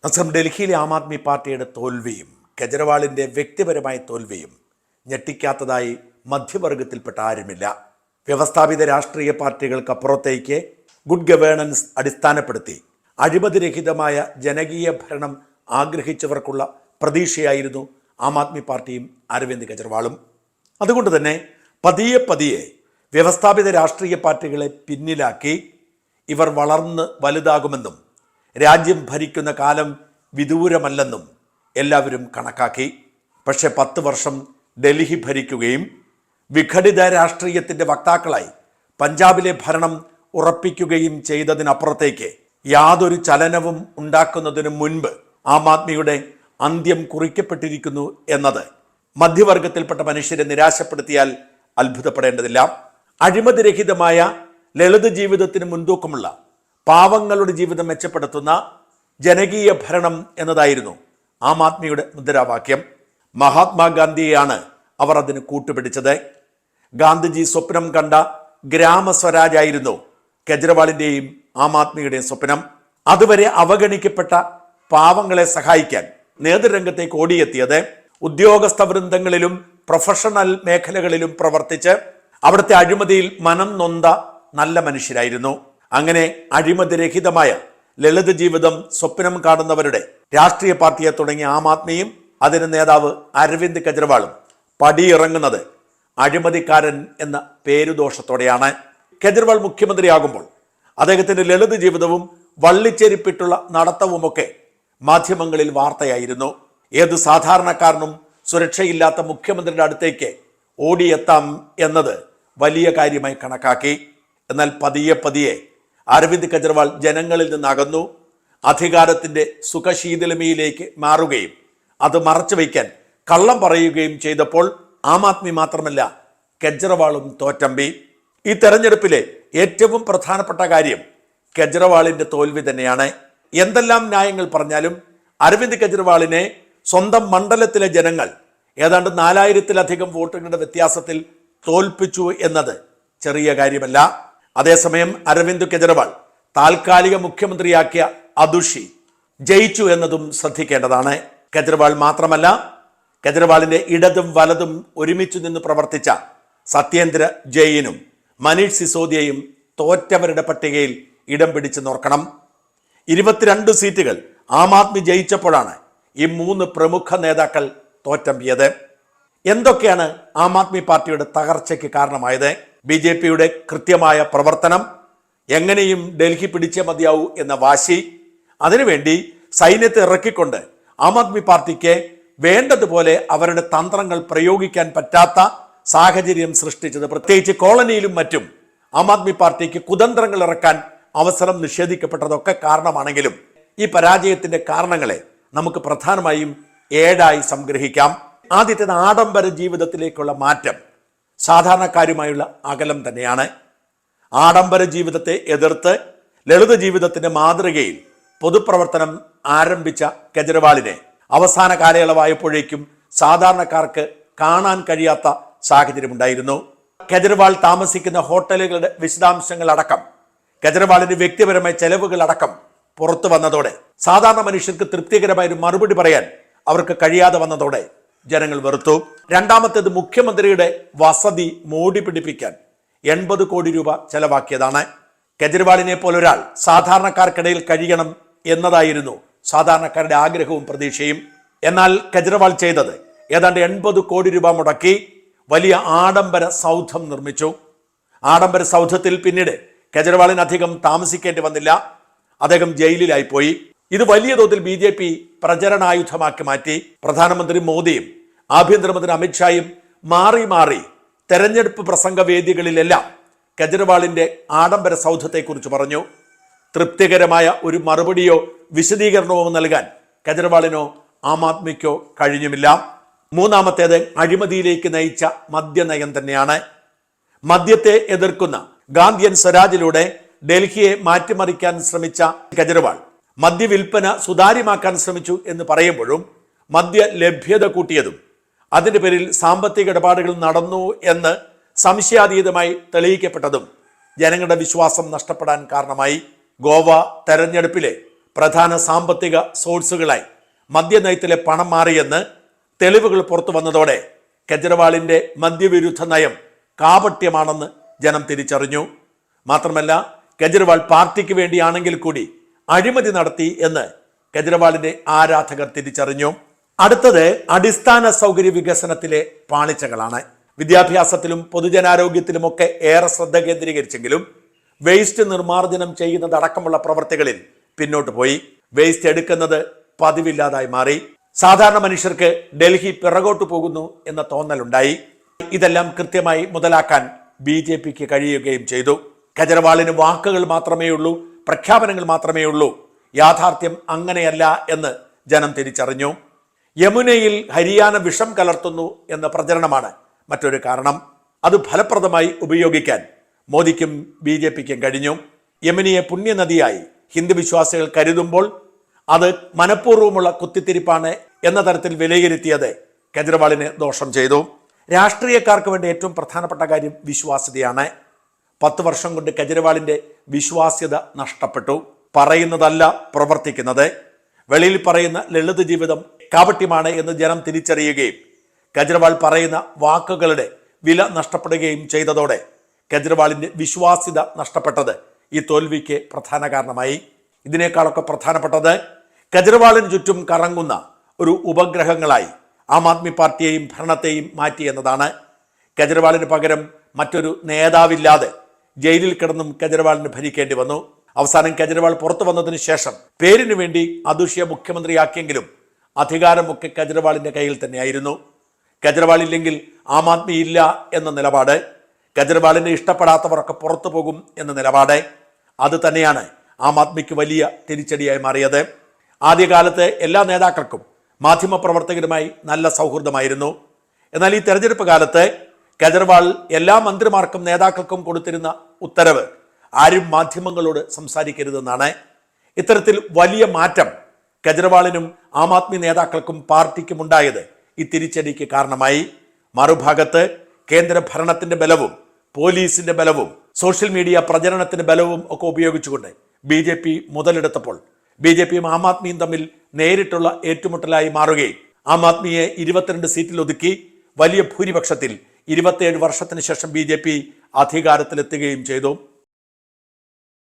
അസം ഡൽഹിയിലെ ആം ആദ്മി പാർട്ടിയുടെ തോൽവിയും കെജ്രിവാളിൻ്റെ വ്യക്തിപരമായ തോൽവിയും ഞെട്ടിക്കാത്തതായി മധ്യവർഗത്തിൽപ്പെട്ട ആരുമില്ല. വ്യവസ്ഥാപിത രാഷ്ട്രീയ പാർട്ടികൾക്കപ്പുറത്തേക്ക് ഗുഡ് ഗവേണൻസ് അടിസ്ഥാനപ്പെടുത്തി അഴിമതിരഹിതമായ ജനകീയ ഭരണം ആഗ്രഹിച്ചവർക്കുള്ള പ്രതീക്ഷയായിരുന്നു ആം ആദ്മി പാർട്ടിയും അരവിന്ദ് കെജ്രിവാളും. അതുകൊണ്ട് തന്നെ പതിയെ പതിയെ വ്യവസ്ഥാപിത രാഷ്ട്രീയ പാർട്ടികളെ പിന്നിലാക്കി ഇവർ വളർന്ന് വലുതാകുമെന്നും രാജ്യം ഭരിക്കുന്ന കാലം വിദൂരമല്ലെന്നും എല്ലാവരും കണക്കാക്കി. പക്ഷെ 10 വർഷം ഡൽഹി ഭരിക്കുകയും വിഘടിത രാഷ്ട്രീയത്തിൻ്റെ വക്താക്കളായി പഞ്ചാബിലെ ഭരണം ഉറപ്പിക്കുകയും ചെയ്തതിനപ്പുറത്തേക്ക് യാതൊരു ചലനവും ഉണ്ടാക്കുന്നതിനു മുൻപ് ആം ആദ്മിയുടെ അന്ത്യം കുറിക്കപ്പെട്ടിരിക്കുന്നു എന്നത് മധ്യവർഗത്തിൽപ്പെട്ട മനുഷ്യരെ നിരാശപ്പെടുത്തിയാൽ അത്ഭുതപ്പെടേണ്ടതില്ല. അഴിമതിരഹിതമായ ലളിത ജീവിതത്തിന് മുൻതൂക്കമുള്ള പാവങ്ങളുടെ ജീവിതം മെച്ചപ്പെടുത്തുന്ന ജനകീയ ഭരണം എന്നതായിരുന്നു ആം ആദ്മിയുടെ മുദ്രാവാക്യം. മഹാത്മാഗാന്ധിയെയാണ് അവർ അതിന് കൂട്ടുപിടിച്ചത്. ഗാന്ധിജി സ്വപ്നം കണ്ട ഗ്രാമസ്വരാജായിരുന്നു കെജ്രിവാളിൻ്റെയും ആം ആദ്മിയുടെയും സ്വപ്നം. അതുവരെ അവഗണിക്കപ്പെട്ട പാവങ്ങളെ സഹായിക്കാൻ നേതൃരംഗത്തേക്ക് ഓടിയെത്തിയത് ഉദ്യോഗസ്ഥ വൃന്ദങ്ങളിലും പ്രൊഫഷണൽ മേഖലകളിലും പ്രവർത്തിച്ച് അവിടുത്തെ അഴിമതിയിൽ മനം നൊന്ത നല്ല മനുഷ്യരായിരുന്നു. അങ്ങനെ അഴിമതിരഹിതമായ ലളിത ജീവിതം സ്വപ്നം കാണുന്നവരുടെ രാഷ്ട്രീയ പാർട്ടിയെ തുടങ്ങിയ ആം ആദ്മിയും അതിന് നേതാവ് അരവിന്ദ് കെജ്രിവാളും പടിയിറങ്ങുന്നത് അഴിമതിക്കാരൻ എന്ന പേരുദോഷത്തോടെയാണ്. കെജ്രിവാൾ മുഖ്യമന്ത്രിയാകുമ്പോൾ അദ്ദേഹത്തിൻ്റെ ലളിത ജീവിതവും വള്ളിച്ചെരിപ്പിട്ടുള്ള നടത്തവുമൊക്കെ മാധ്യമങ്ങളിൽ വാർത്തയായിരുന്നു. ഏത് സാധാരണക്കാരനും സുരക്ഷയില്ലാത്ത മുഖ്യമന്ത്രിയുടെ അടുത്തേക്ക് ഓടിയെത്താം എന്നത് വലിയ കാര്യമായി കണക്കാക്കി. എന്നാൽ പതിയെ പതിയെ അരവിന്ദ് കെജ്രിവാൾ ജനങ്ങളിൽ നിന്ന് അകന്നു അധികാരത്തിൻ്റെ സുഖശീതളമയിലേക്ക് മാറുകയും അത് മറച്ചു വയ്ക്കാൻ കള്ളം പറയുകയും ചെയ്തപ്പോൾ ആം ആദ്മി മാത്രമല്ല കെജ്രിവാളും തോറ്റമ്പി. ഈ തെരഞ്ഞെടുപ്പിലെ ഏറ്റവും പ്രധാനപ്പെട്ട കാര്യം കെജ്രിവാളിൻ്റെ തോൽവി തന്നെയാണ്. എന്തെല്ലാം ന്യായങ്ങൾ പറഞ്ഞാലും അരവിന്ദ് കെജ്രിവാളിനെ സ്വന്തം മണ്ഡലത്തിലെ ജനങ്ങൾ ഏതാണ്ട് 4000-ലധികം വോട്ടുകളുടെ വ്യത്യാസത്തിൽ തോൽപ്പിച്ചു എന്നത് ചെറിയ കാര്യമല്ല. അതേസമയം അരവിന്ദ് കെജ്രിവാൾ താൽക്കാലിക മുഖ്യമന്ത്രിയാക്കിയ അതുഷി ജയിച്ചു എന്നതും ശ്രദ്ധിക്കേണ്ടതാണ്. കെജ്രിവാൾ മാത്രമല്ല, കെജ്രിവാളിന്റെ ഇടതും വലതും ഒരുമിച്ച് നിന്ന് പ്രവർത്തിച്ച സത്യേന്ദ്ര ജെയിനും മനീഷ് സിസോദിയയും തോറ്റവരുടെ പട്ടികയിൽ ഇടം പിടിച്ചു നോക്കണം. 22 സീറ്റുകൾ ആം ആദ്മി ജയിച്ചപ്പോഴാണ് ഈ 3 പ്രമുഖ നേതാക്കൾ തോറ്റമ്പിയത്. എന്തൊക്കെയാണ് ആം ആദ്മി പാർട്ടിയുടെ തകർച്ചയ്ക്ക് കാരണമായത്? BJPയുടെ കൃത്യമായ പ്രവർത്തനം, എങ്ങനെയും ഡൽഹി പിടിച്ചേ മതിയാവൂ എന്ന വാശി, അതിനുവേണ്ടി സൈന്യത്തെ ഇറക്കിക്കൊണ്ട് ആം ആദ്മി പാർട്ടിക്ക് വേണ്ടതുപോലെ അവരുടെ തന്ത്രങ്ങൾ പ്രയോഗിക്കാൻ പറ്റാത്ത സാഹചര്യം സൃഷ്ടിച്ചത്, പ്രത്യേകിച്ച് കോളനിയിലും മറ്റും ആം ആദ്മി പാർട്ടിക്ക് കുതന്ത്രങ്ങൾ ഇറക്കാൻ അവസരം നിഷേധിക്കപ്പെട്ടതൊക്കെ കാരണമാണെങ്കിലും ഈ പരാജയത്തിന്റെ കാരണങ്ങളെ നമുക്ക് പ്രധാനമായും 7 സംഗ്രഹിക്കാം. ആദ്യത്തേത് ആഡംബര ജീവിതത്തിലേക്കുള്ള മാറ്റം, സാധാരണക്കാരുമായുള്ള അകലം തന്നെയാണ്. ആഡംബര ജീവിതത്തെ എതിർത്ത് ലളിത ജീവിതത്തിന്റെ മാതൃകയിൽ പൊതുപ്രവർത്തനം ആരംഭിച്ച കെജ്രിവാളിനെ അവസാന കാലയളവായപ്പോഴേക്കും സാധാരണക്കാർക്ക് കാണാൻ കഴിയാത്ത സാഹചര്യമുണ്ടായിരുന്നു. കെജ്രിവാൾ താമസിക്കുന്ന ഹോട്ടലുകളുടെ വിശദാംശങ്ങൾ അടക്കം, കെജ്രിവാളിന്റെ വ്യക്തിപരമായ ചെലവുകൾ അടക്കം പുറത്തു വന്നതോടെ സാധാരണ മനുഷ്യർക്ക് തൃപ്തികരമായ ഒരു മറുപടി പറയാൻ അവർക്ക് കഴിയാതെ വന്നതോടെ ജനങ്ങൾ വെറുത്തു. രണ്ടാമത്തേത് മുഖ്യമന്ത്രിയുടെ വസതി മോടി പിടിപ്പിക്കാൻ 80 കോടി രൂപ ചെലവാക്കിയതാണ്. കെജ്രിവാളിനെ പോലൊരാൾ സാധാരണക്കാർക്കിടയിൽ കഴിയണം എന്നതായിരുന്നു സാധാരണക്കാരുടെ ആഗ്രഹവും പ്രതീക്ഷയും. എന്നാൽ കെജ്രിവാൾ ചെയ്തത് ഏതാണ്ട് 80 കോടി രൂപ മുടക്കി വലിയ ആഡംബര സൗധം നിർമ്മിച്ചു. ആഡംബര സൗധത്തിൽ പിന്നീട് കെജ്രിവാളിന് അധികം താമസിക്കേണ്ടി വന്നില്ല. അദ്ദേഹം ജയിലിലായിപ്പോയി. ഇത് വലിയ തോതിൽ BJP പ്രചരണായുധമാക്കി മാറ്റി. പ്രധാനമന്ത്രി മോദിയും ആഭ്യന്തരമന്ത്രി അമിത്ഷായും മാറി മാറി തെരഞ്ഞെടുപ്പ് പ്രസംഗ വേദികളിലെല്ലാം കെജ്രിവാളിന്റെ ആഡംബര സൗധത്തെക്കുറിച്ച് പറഞ്ഞു. തൃപ്തികരമായ ഒരു മറുപടിയോ വിശദീകരണമോ നൽകാൻ കെജ്രിവാളിനോ ആം ആദ്മിക്കോ കഴിഞ്ഞുമില്ല. മൂന്നാമത്തേത് അഴിമതിയിലേക്ക് നയിച്ച മദ്യനയം തന്നെയാണ്. മദ്യത്തെ എതിർക്കുന്ന ഗാന്ധിയൻ സ്വരാജിലൂടെ ഡൽഹിയെ മാറ്റിമറിക്കാൻ ശ്രമിച്ച കെജ്രിവാൾ മദ്യവിൽപ്പന സുതാര്യമാക്കാൻ ശ്രമിച്ചു എന്ന് പറയുമ്പോഴും മദ്യ ലഭ്യത കൂട്ടിയതും അതിൻ്റെ പേരിൽ സാമ്പത്തിക ഇടപാടുകൾ നടന്നു എന്ന് സംശയാതീതമായി തെളിയിക്കപ്പെട്ടതും ജനങ്ങളുടെ വിശ്വാസം നഷ്ടപ്പെടാൻ കാരണമായി. ഗോവ തെരഞ്ഞെടുപ്പിലെ പ്രധാന സാമ്പത്തിക സോഴ്സുകളായി മദ്യനയത്തിലെ പണം മാറിയെന്ന് തെളിവുകൾ പുറത്തു വന്നതോടെ കെജ്രിവാളിന്റെ മദ്യവിരുദ്ധ നയം കാപട്യമാണെന്ന് ജനം തിരിച്ചറിഞ്ഞു. മാത്രമല്ല, കെജ്രിവാൾ പാർട്ടിക്ക് വേണ്ടിയാണെങ്കിൽ കൂടി അഴിമതി നടത്തി എന്ന് കെജ്രിവാളിന്റെ ആരാധകർ തിരിച്ചറിഞ്ഞു. അടുത്തത് അടിസ്ഥാന സൗകര്യ വികസനത്തിലെ പാളിച്ചകളാണ്. വിദ്യാഭ്യാസത്തിലും പൊതുജനാരോഗ്യത്തിലുമൊക്കെ ഏറെ ശ്രദ്ധ കേന്ദ്രീകരിച്ചെങ്കിലും വേസ്റ്റ് നിർമ്മാർജ്ജനം ചെയ്യുന്നതടക്കമുള്ള പ്രവർത്തികളിൽ പിന്നോട്ട് പോയി. വേസ്റ്റ് എടുക്കുന്നത് പതിവില്ലാതായി മാറി. സാധാരണ മനുഷ്യർക്ക് ഡൽഹി പിറകോട്ട് പോകുന്നു എന്ന തോന്നലുണ്ടായി. ഇതെല്ലാം കൃത്യമായി മുതലാക്കാൻ BJPക്ക് കഴിയുകയും ചെയ്തു. കെജ്രിവാളിന് വാക്കുകൾ മാത്രമേ ഉള്ളൂ, പ്രഖ്യാപനങ്ങൾ മാത്രമേ ഉള്ളൂ. യാഥാർത്ഥ്യം അങ്ങനെയല്ല എന്ന് ജനം തിരിച്ചറിഞ്ഞു. യമുനയിൽ ഹരിയാന വിഷം കലർത്തുന്നു എന്ന പ്രചരണമാണ് മറ്റൊരു കാരണം. അത് ഫലപ്രദമായി ഉപയോഗിക്കാൻ മോദിക്കും BJPക്കും കഴിഞ്ഞു. യമുനയെ പുണ്യനദിയായി ഹിന്ദു വിശ്വാസികൾ കരുതുമ്പോൾ അത് മനഃപൂർവ്വമുള്ള കുത്തിത്തിരിപ്പാണ് എന്ന തരത്തിൽ വിലയിരുത്തിയത് കെജ്രിവാളിന് ദോഷം ചെയ്തു. രാഷ്ട്രീയക്കാർക്ക് വേണ്ടി ഏറ്റവും പ്രധാനപ്പെട്ട കാര്യം വിശ്വാസ്യതയാണ്. 10 വർഷം കൊണ്ട് കെജ്രിവാളിന്റെ വിശ്വാസ്യത നഷ്ടപ്പെട്ടു. പറയുന്നതല്ല പ്രവർത്തിക്കുന്നത്. വെളിയിൽ പറയുന്ന ലളിത ജീവിതം കാപട്യമാണ് എന്ന് ജനം തിരിച്ചറിയുകയും കെജ്രിവാൾ പറയുന്ന വാക്കുകളുടെ വില നഷ്ടപ്പെടുകയും ചെയ്തതോടെ കെജ്രിവാളിന്റെ വിശ്വാസ്യത നഷ്ടപ്പെട്ടത് ഈ തോൽവിക്ക് പ്രധാന കാരണമായി. ഇതിനേക്കാളൊക്കെ പ്രധാനപ്പെട്ടത് കെജ്രിവാളിന് ചുറ്റും കറങ്ങുന്ന ഒരു ഉപഗ്രഹങ്ങളായി ആം ആദ്മി പാർട്ടിയെയും ഭരണത്തെയും മാറ്റി എന്നതാണ്. കെജ്രിവാളിന് പകരം മറ്റൊരു നേതാവില്ലാതെ ജയിലിൽ കിടന്നും കെജ്രിവാളിന് ഭരിക്കേണ്ടി വന്നു. അവസാനം കെജ്രിവാൾ പുറത്തു വന്നതിന് ശേഷം പേരിന് വേണ്ടി അതുഷ്യ മുഖ്യമന്ത്രിയാക്കിയെങ്കിലും അധികാരമൊക്കെ കെജ്രിവാളിന്റെ കയ്യിൽ തന്നെയായിരുന്നു. കെജ്രിവാൾ ഇല്ലെങ്കിൽ ആം ആദ്മി ഇല്ല എന്ന നിലപാട്, കെജ്രിവാളിനെ ഇഷ്ടപ്പെടാത്തവരൊക്കെ പുറത്തു പോകും എന്ന നിലപാട്, അത് തന്നെയാണ് ആം ആദ്മിക്ക് വലിയ തിരിച്ചടിയായി മാറിയത്. ആദ്യകാലത്ത് എല്ലാ നേതാക്കൾക്കും മാധ്യമപ്രവർത്തകരുമായി നല്ല സൗഹൃദമായിരുന്നു. എന്നാൽ ഈ തെരഞ്ഞെടുപ്പ് കാലത്ത് കെജ്രിവാൾ എല്ലാ മന്ത്രിമാർക്കും നേതാക്കൾക്കും കൊടുത്തിരുന്ന ഉത്തരവ് ആരും മാധ്യമങ്ങളോട് സംസാരിക്കരുതെന്നാണ്. ഇത്തരത്തിൽ വലിയ മാറ്റം കെജ്രിവാളിനും ആം ആദ്മി നേതാക്കൾക്കും പാർട്ടിക്കും ഉണ്ടായത് ഈ തിരിച്ചടിക്ക് കാരണമായി. മറുഭാഗത്ത് കേന്ദ്ര ഭരണത്തിന്റെ ബലവും പോലീസിന്റെ ബലവും സോഷ്യൽ മീഡിയ പ്രചരണത്തിന്റെ ബലവും ഒക്കെ ഉപയോഗിച്ചുകൊണ്ട് BJP മുതലെടുത്തപ്പോൾ BJPയും ആം ആദ്മിയും തമ്മിൽ നേരിട്ടുള്ള ഏറ്റുമുട്ടലായി മാറുകയും ആം ആദ്മിയെ 22 സീറ്റിൽ ഒതുക്കി വലിയ ഭൂരിപക്ഷത്തിൽ 27 വർഷത്തിന് ശേഷം BJP അധികാരത്തിലെത്തുകയും ചെയ്തു.